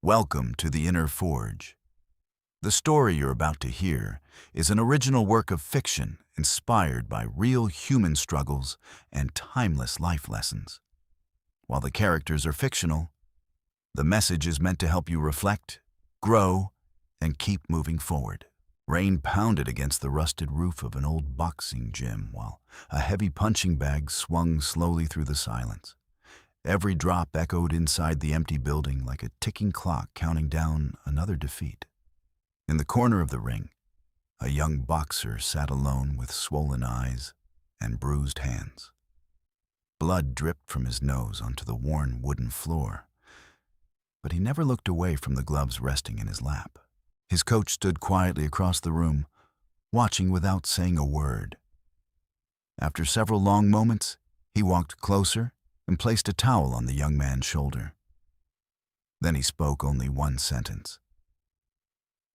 Welcome to the Inner Forge. The story you're about to hear is an original work of fiction inspired by real human struggles and timeless life lessons. While the characters are fictional, the message is meant to help you reflect, grow, and keep moving forward. Rain pounded against the rusted roof of an old boxing gym while a heavy punching bag swung slowly through the silence. Every drop echoed inside the empty building like a ticking clock counting down another defeat. In the corner of the ring, a young boxer sat alone with swollen eyes and bruised hands. Blood dripped from his nose onto the worn wooden floor, but he never looked away from the gloves resting in his lap. His coach stood quietly across the room, watching without saying a word. After several long moments, he walked closer and placed a towel on the young man's shoulder. Then he spoke only one sentence.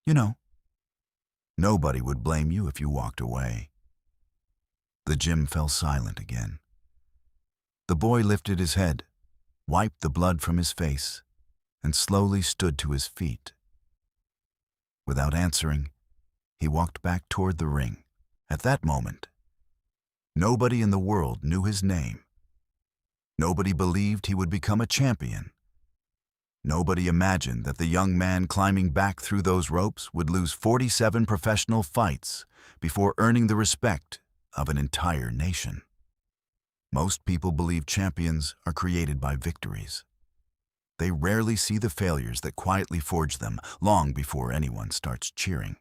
"You know, nobody would blame you if you walked away." The gym fell silent again. The boy lifted his head, wiped the blood from his face, and slowly stood to his feet. Without answering, he walked back toward the ring. At that moment, nobody in the world knew his name. Nobody believed he would become a champion. Nobody imagined that the young man climbing back through those ropes would lose 47 professional fights before earning the respect of an entire nation. Most people believe champions are created by victories. They rarely see the failures that quietly forge them long before anyone starts cheering.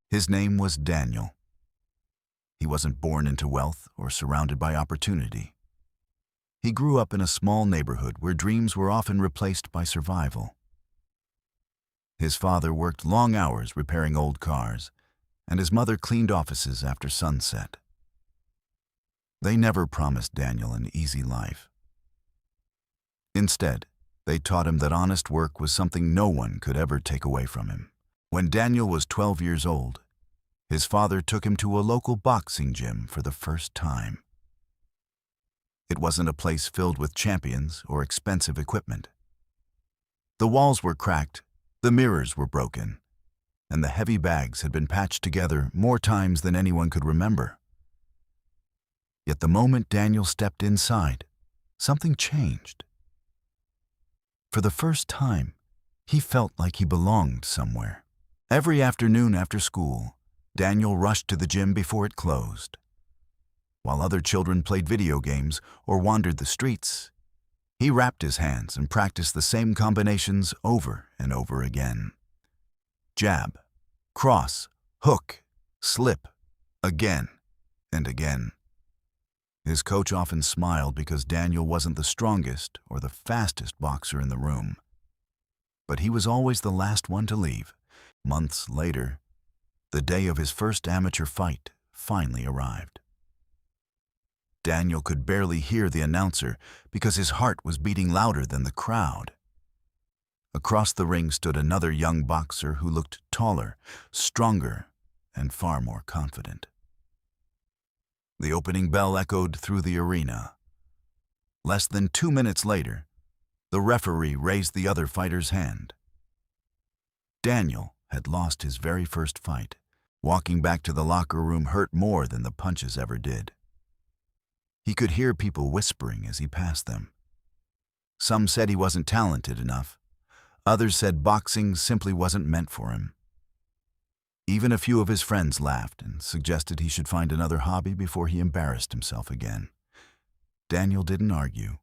His name was Daniel. He wasn't born into wealth or surrounded by opportunity. He grew up in a small neighborhood where dreams were often replaced by survival. His father worked long hours repairing old cars, and his mother cleaned offices after sunset. They never promised Daniel an easy life. Instead, they taught him that honest work was something no one could ever take away from him. When Daniel was 12 years old, his father took him to a local boxing gym for the first time. It wasn't a place filled with champions or expensive equipment. The walls were cracked, the mirrors were broken, and the heavy bags had been patched together more times than anyone could remember. Yet the moment Daniel stepped inside, something changed. For the first time, he felt like he belonged somewhere. Every afternoon after school, Daniel rushed to the gym before it closed. While other children played video games or wandered the streets, he wrapped his hands and practiced the same combinations over and over again. Jab, cross, hook, slip, again and again. His coach often smiled because Daniel wasn't the strongest or the fastest boxer in the room. But he was always the last one to leave. Months later, the day of his first amateur fight finally arrived. Daniel could barely hear the announcer because his heart was beating louder than the crowd. Across the ring stood another young boxer who looked taller, stronger, and far more confident. The opening bell echoed through the arena. Less than 2 minutes later, the referee raised the other fighter's hand. Daniel had lost his very first fight. Walking back to the locker room hurt more than the punches ever did. He could hear people whispering as he passed them. Some said he wasn't talented enough. Others said boxing simply wasn't meant for him. Even a few of his friends laughed and suggested he should find another hobby before he embarrassed himself again. Daniel didn't argue.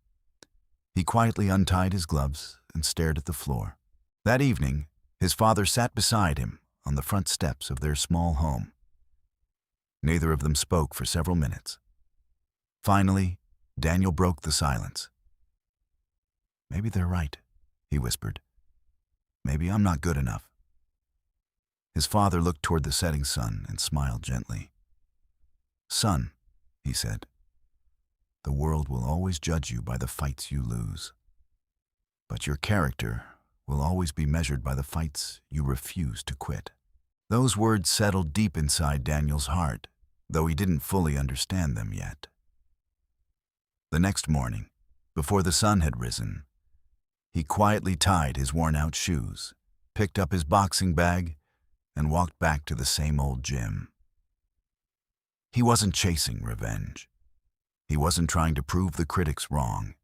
He quietly untied his gloves and stared at the floor. That evening, his father sat beside him on the front steps of their small home. Neither of them spoke for several minutes. Finally, Daniel broke the silence. "Maybe they're right," he whispered. "Maybe I'm not good enough." His father looked toward the setting sun and smiled gently. "Son," he said, "the world will always judge you by the fights you lose. But your character will always be measured by the fights you refuse to quit." Those words settled deep inside Daniel's heart, though he didn't fully understand them yet. The next morning, before the sun had risen, He quietly tied his worn-out shoes, picked up his boxing bag, and walked back to the same old gym. He wasn't chasing revenge. He wasn't trying to prove the critics wrong.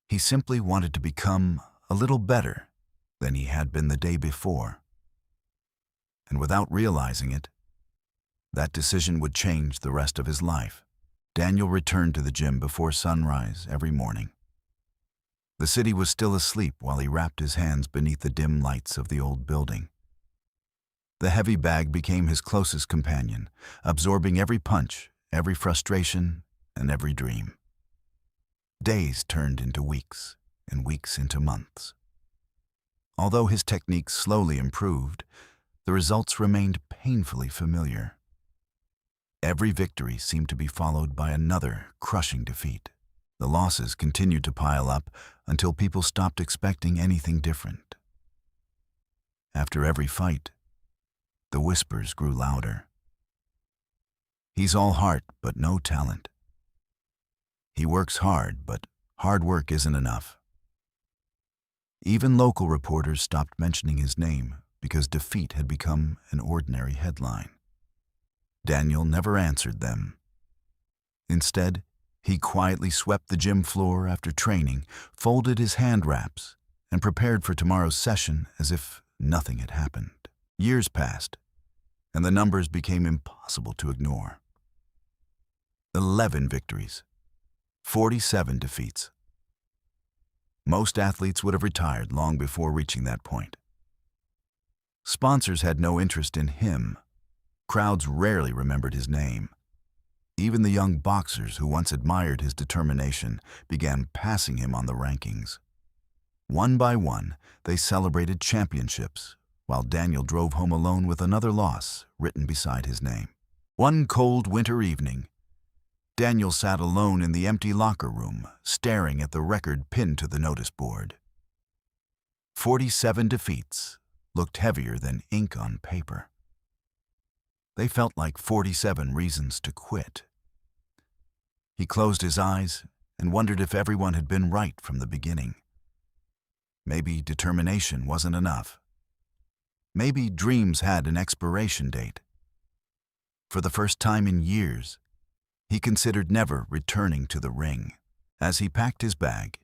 He simply wanted to become a little better than he had been the day before. And without realizing it, that decision would change the rest of his life. Daniel returned to the gym before sunrise every morning. The city was still asleep while he wrapped his hands beneath the dim lights of the old building. The heavy bag became his closest companion, absorbing every punch, every frustration, and every dream. Days turned into weeks, and weeks into months. Although his techniques slowly improved, the results remained painfully familiar. Every victory seemed to be followed by another crushing defeat. The losses continued to pile up until people stopped expecting anything different. After every fight, the whispers grew louder. He's all heart, but no talent. He works hard, but hard work isn't enough. Even local reporters stopped mentioning his name because defeat had become an ordinary headline. Daniel never answered them. Instead, he quietly swept the gym floor after training, folded his hand wraps, and prepared for tomorrow's session as if nothing had happened. Years passed, and the numbers became impossible to ignore. 11 victories, 47 defeats. Most athletes would have retired long before reaching that point. Sponsors had no interest in him. Crowds rarely remembered his name. Even the young boxers who once admired his determination began passing him on the rankings. One by one, they celebrated championships, while Daniel drove home alone with another loss written beside his name. One cold winter evening, Daniel sat alone in the empty locker room, staring at the record pinned to the notice board. 47 defeats looked heavier than ink on paper. They felt like 47 reasons to quit. He closed his eyes and wondered if everyone had been right from the beginning. Maybe determination wasn't enough. Maybe dreams had an expiration date. For the first time in years, he considered never returning to the ring. As he packed his bag,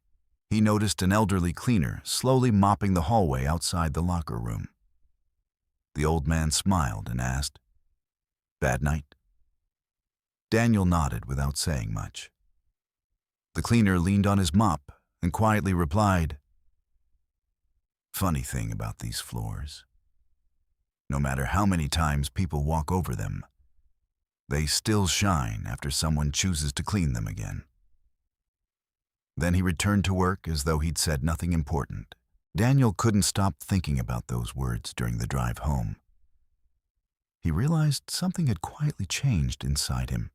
he noticed an elderly cleaner slowly mopping the hallway outside the locker room. The old man smiled and asked, "Bad night?" Daniel nodded without saying much. The cleaner leaned on his mop and quietly replied, "Funny thing about these floors. No matter how many times people walk over them, they still shine after someone chooses to clean them again." Then he returned to work as though he'd said nothing important. Daniel couldn't stop thinking about those words during the drive home. He realized something had quietly changed inside him.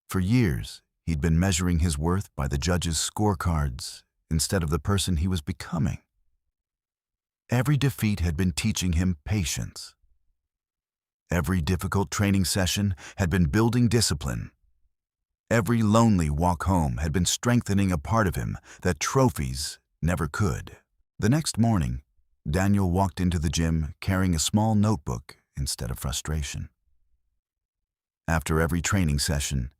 For years, he'd been measuring his worth by the judges' scorecards instead of the person he was becoming. Every defeat had been teaching him patience. Every difficult training session had been building discipline. Every lonely walk home had been strengthening a part of him that trophies never could. The next morning, Daniel walked into the gym carrying a small notebook instead of frustration. After every training session,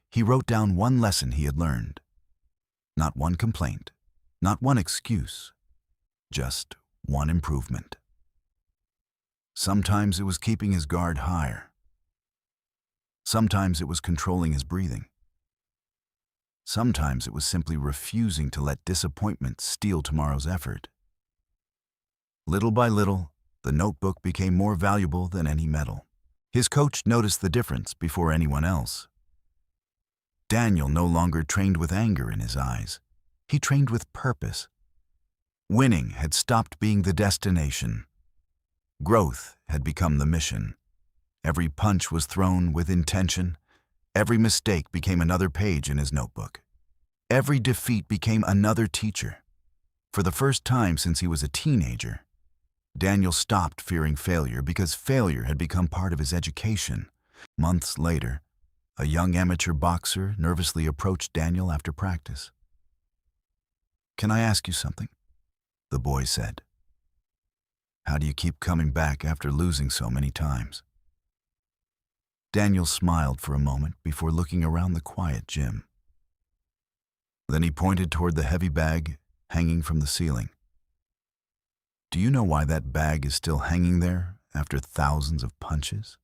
he wrote down one lesson he had learned. Not one complaint, not one excuse, just one improvement. Sometimes it was keeping his guard higher. Sometimes it was controlling his breathing. Sometimes it was simply refusing to let disappointment steal tomorrow's effort. Little by little, the notebook became more valuable than any medal. His coach noticed the difference before anyone else. Daniel no longer trained with anger in his eyes. He trained with purpose. Winning had stopped being the destination. Growth had become the mission. Every punch was thrown with intention. Every mistake became another page in his notebook. Every defeat became another teacher. For the first time since he was a teenager, Daniel stopped fearing failure because failure had become part of his education. Months later, a young amateur boxer nervously approached Daniel after practice. "Can I ask you something?" the boy said. "How do you keep coming back after losing so many times?" Daniel smiled for a moment before looking around the quiet gym. Then he pointed toward the heavy bag hanging from the ceiling. "Do you know why that bag is still hanging there after thousands of punches?"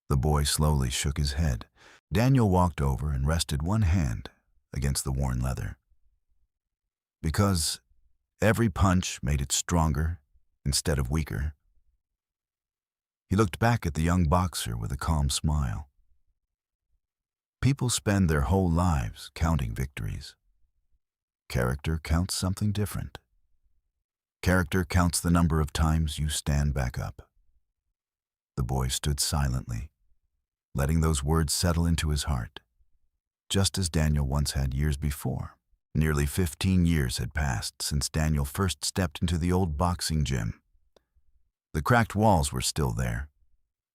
The boy slowly shook his head. Daniel walked over and rested one hand against the worn leather. "Because every punch made it stronger instead of weaker." He looked back at the young boxer with a calm smile. People spend their whole lives counting victories. Character counts something different. Character counts the number of times you stand back up. The boy stood silently, letting those words settle into his heart, just as Daniel once had years before. Nearly 15 years had passed since Daniel first stepped into the old boxing gym. The cracked walls were still there.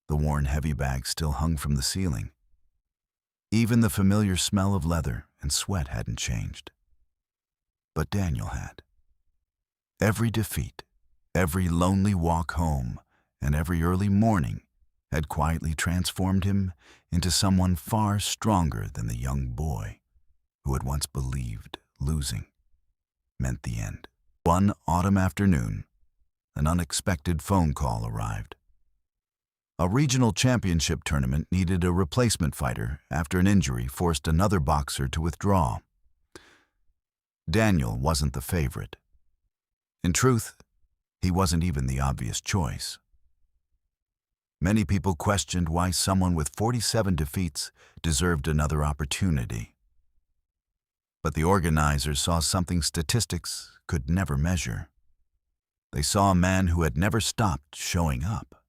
The worn heavy bag still hung from the ceiling. Even the familiar smell of leather and sweat hadn't changed. But Daniel had. Every defeat, every lonely walk home, and every early morning had quietly transformed him into someone far stronger than the young boy who had once believed losing meant the end. One autumn afternoon, an unexpected phone call arrived. A regional championship tournament needed a replacement fighter after an injury forced another boxer to withdraw. Daniel wasn't the favorite. In truth, he wasn't even the obvious choice. Many people questioned why someone with 47 defeats deserved another opportunity. But the organizers saw something statistics could never measure. They saw a man who had never stopped showing up.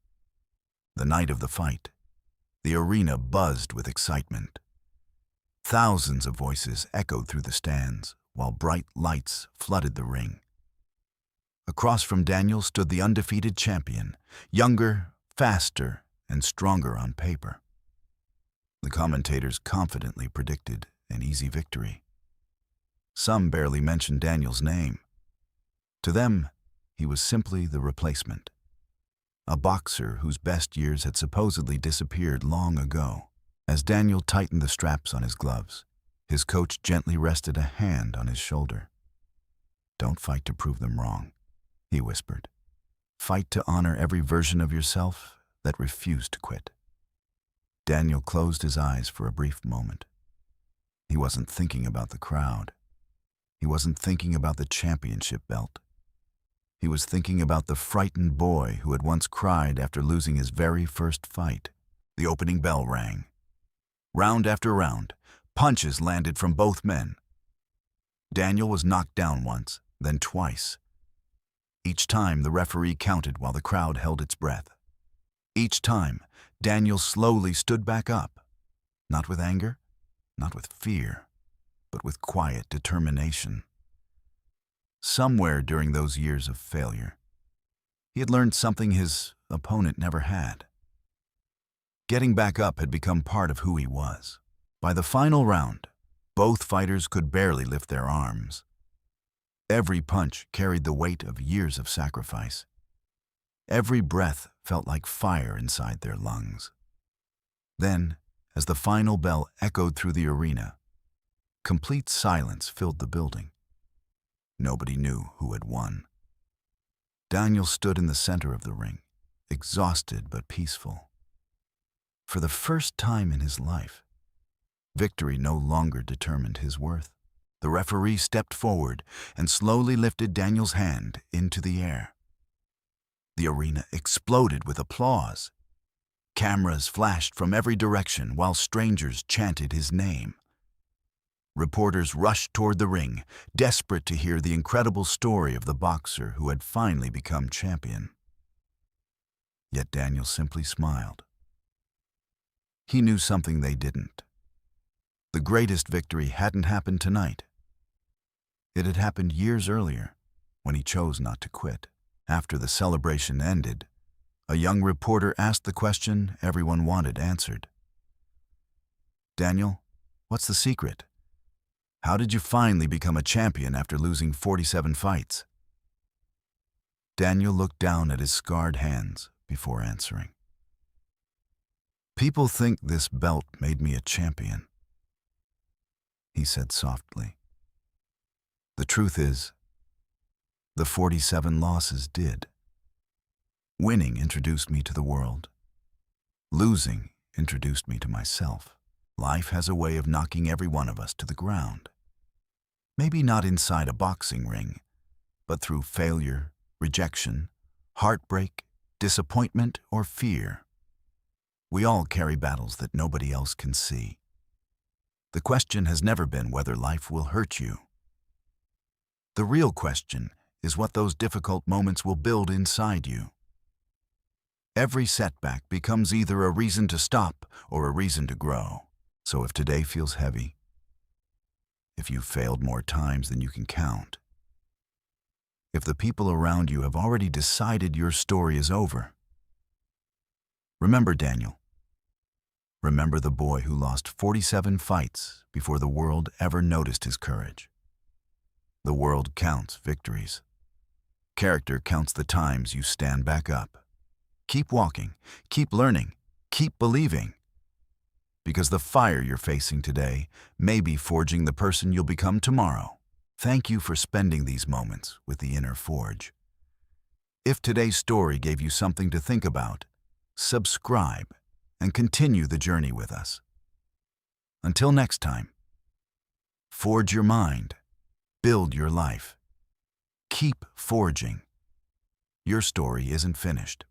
The night of the fight, the arena buzzed with excitement. Thousands of voices echoed through the stands, while bright lights flooded the ring. Across from Daniel stood the undefeated champion, younger, faster, and stronger on paper. The commentators confidently predicted an easy victory. Some barely mentioned Daniel's name. To them, he was simply the replacement. A boxer whose best years had supposedly disappeared long ago. As Daniel tightened the straps on his gloves, his coach gently rested a hand on his shoulder. "Don't fight to prove them wrong," he whispered. "Fight to honor every version of yourself that refused to quit." Daniel closed his eyes for a brief moment. He wasn't thinking about the crowd. He wasn't thinking about the championship belt. He was thinking about the frightened boy who had once cried after losing his very first fight. The opening bell rang. Round after round, punches landed from both men. Daniel was knocked down once, then twice. Each time, the referee counted while the crowd held its breath. Each time, Daniel slowly stood back up, not with anger, not with fear, but with quiet determination. Somewhere during those years of failure, he had learned something his opponent never had. Getting back up had become part of who he was. By the final round, both fighters could barely lift their arms. Every punch carried the weight of years of sacrifice. Every breath felt like fire inside their lungs. Then, as the final bell echoed through the arena, complete silence filled the building. Nobody knew who had won. Daniel stood in the center of the ring, exhausted but peaceful. For the first time in his life, victory no longer determined his worth. The referee stepped forward and slowly lifted Daniel's hand into the air. The arena exploded with applause. Cameras flashed from every direction while strangers chanted his name. Reporters rushed toward the ring, desperate to hear the incredible story of the boxer who had finally become champion. Yet Daniel simply smiled. He knew something they didn't. The greatest victory hadn't happened tonight. It had happened years earlier, when he chose not to quit. After the celebration ended, a young reporter asked the question everyone wanted answered. "Daniel, what's the secret? How did you finally become a champion after losing 47 fights? Daniel looked down at his scarred hands before answering. People think this belt made me a champion, he said softly. The truth is, the 47 losses did. Winning introduced me to the world. Losing introduced me to myself. Life has a way of knocking every one of us to the ground. Maybe not inside a boxing ring, but through failure, rejection, heartbreak, disappointment, or fear. We all carry battles that nobody else can see. The question has never been whether life will hurt you. The real question is what those difficult moments will build inside you. Every setback becomes either a reason to stop or a reason to grow. So if today feels heavy, if you've failed more times than you can count, if the people around you have already decided your story is over, remember Daniel. Remember the boy who lost 47 fights before the world ever noticed his courage. The world counts victories. Character counts the times you stand back up. Keep walking, keep learning, keep believing. Because the fire you're facing today may be forging the person you'll become tomorrow. Thank you for spending these moments with the Inner Forge. If today's story gave you something to think about, subscribe and continue the journey with us. Until next time, forge your mind, build your life. Keep forging. Your story isn't finished.